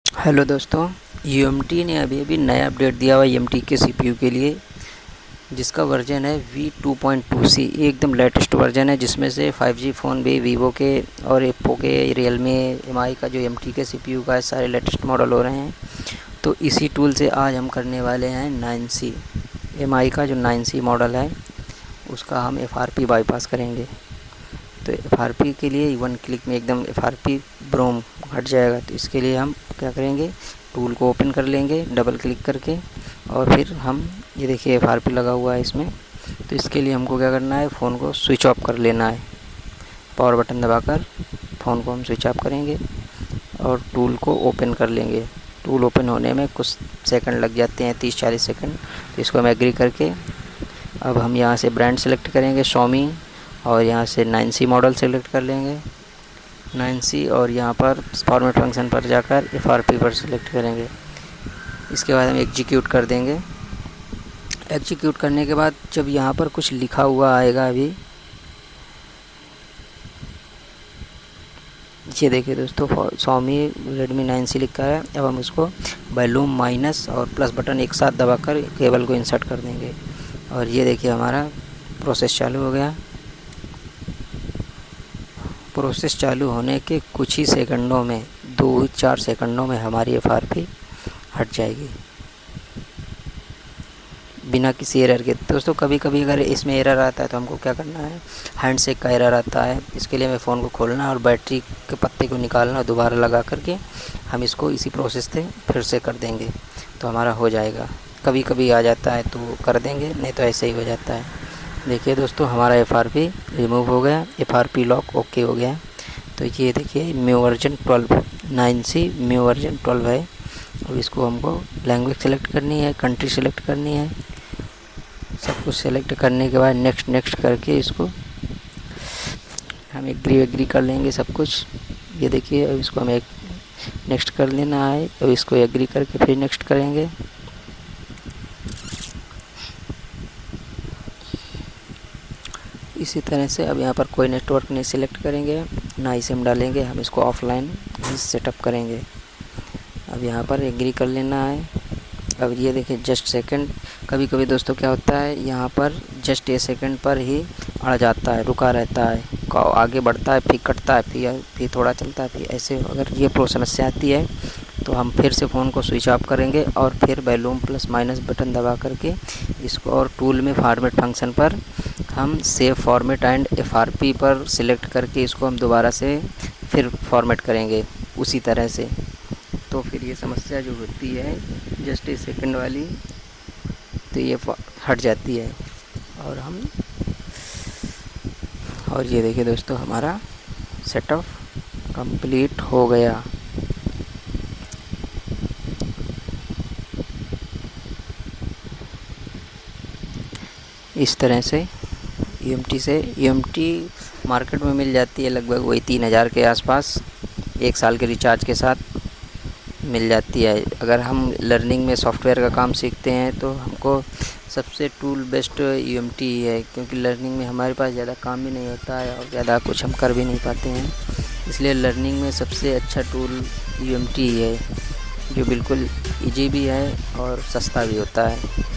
Hello दोस्तों, UMT ने अभी अभी नया अपडेट दिया हुआ है यूएमटी के सीपीयू के लिए, जिसका वर्जन है V2.2C। ये एकदम लेटेस्ट वर्जन है, जिसमें से 5G फ़ोन भी वीवो के और एप्पो के, रियलमी, एमआई का जो यूएमटी के सीपीयू का है, सारे लेटेस्ट मॉडल हो रहे हैं। तो इसी टूल से आज हम करने वाले हैं 9C। एमआई का जो 9C मॉडल है उसका हम एफआरपी बाईपास करेंगे। तो एफआरपी के लिए 1 क्लिक में एकदम एफआरपी ब्रोम हट जाएगा। तो इसके लिए हम क्या करेंगे, टूल को ओपन कर लेंगे डबल क्लिक करके, और फिर हम ये देखिए एफआरपी लगा हुआ है इसमें। तो इसके लिए हमको क्या करना है, फ़ोन को स्विच ऑफ कर लेना है। पावर बटन दबाकर फ़ोन को हम स्विच ऑफ करेंगे और टूल को ओपन कर लेंगे। टूल ओपन होने में कुछ सेकंड लग जाते हैं, 30-40 सेकंड। तो इसको हम एग्री करके अब हम यहाँ से ब्रांड सेलेक्ट करेंगे Xiaomi, और यहाँ से 9C मॉडल सेलेक्ट कर लेंगे 9C, और यहाँ पर फॉर्मेट फंक्शन पर जाकर एफआरपी पर सेलेक्ट करेंगे। इसके बाद हम एग्जीक्यूट कर देंगे। एग्जीक्यूट करने के बाद जब यहाँ पर कुछ लिखा हुआ आएगा, अभी ये देखिए दोस्तों, Xiaomi Redmi 9C लिखा है। अब हम इसको वॉल्यूम माइनस और प्लस बटन एक साथ दबाकर केबल को इंसर्ट कर देंगे, और ये देखिए हमारा प्रोसेस चालू हो गया। प्रोसेस चालू होने के कुछ ही सेकंडों में, 2-4 सेकंडों में हमारी एफआरपी हट जाएगी बिना किसी एरर के। दोस्तों कभी कभी अगर इसमें एरर आता है तो हमको क्या करना है, हैंडशेक का एरर आता है। इसके लिए हमें फ़ोन को खोलना है और बैटरी के पत्ते को निकालना और दोबारा लगा करके हम इसको इसी प्रोसेस से फिर से कर देंगे, तो हमारा हो जाएगा। कभी कभी आ जाता है तो कर देंगे, नहीं तो ऐसे ही हो जाता है। देखिए दोस्तों, हमारा एफआरपी रिमूव हो गया, एफआरपी लॉक ओके हो गया। तो ये देखिए mu version 12, 9C mu version 12 है। अब इसको हमको लैंग्वेज सेलेक्ट करनी है, कंट्री सेलेक्ट करनी है। सब कुछ सेलेक्ट करने के बाद नेक्स्ट नेक्स्ट करके इसको हम एग्री कर लेंगे सब कुछ। ये देखिए, अब इसको हमें नेक्स्ट कर लेना है। अब इसको एग्री करके फिर नेक्स्ट करेंगे। इसी तरह से अब यहाँ पर कोई नेटवर्क नहीं सिलेक्ट करेंगे, ना ही सिम डालेंगे, हम इसको ऑफलाइन ही सेटअप करेंगे। अब यहाँ पर एग्री कर लेना है। अब ये देखिए जस्ट सेकंड, कभी कभी दोस्तों क्या होता है, यहाँ पर जस्ट ये सेकंड पर ही अड़ जाता है, रुका रहता है, आगे बढ़ता है फिर कटता है, फिर थोड़ा चलता है, फिर ऐसे। अगर ये समस्या आती है तो हम फिर से फ़ोन को स्विच ऑफ करेंगे और फिर वॉल्यूम प्लस माइनस बटन दबा करके इसको, और टूल में फॉर्मेट फंक्शन पर हम सेव फॉर्मेट एंड एफआरपी पर सिलेक्ट करके इसको हम दोबारा से फिर फॉर्मेट करेंगे उसी तरह से। तो फिर ये समस्या जो होती है जस्ट ए सेकंड वाली, तो ये हट जाती है। और ये देखिए दोस्तों, हमारा सेटअप कंप्लीट हो गया। इस तरह से यूएमटी मार्केट में मिल जाती है, लगभग वही 3000 के आसपास, 1 साल के रिचार्ज के साथ मिल जाती है। अगर हम लर्निंग में सॉफ्टवेयर का काम सीखते हैं तो हमको सबसे टूल बेस्ट यूएमटी ही है, क्योंकि लर्निंग में हमारे पास ज़्यादा काम भी नहीं होता है और ज़्यादा कुछ हम कर भी नहीं पाते हैं। इसलिए लर्निंग में सबसे अच्छा टूल यूएमटी ही है, जो बिल्कुल ईजी भी है और सस्ता भी होता है।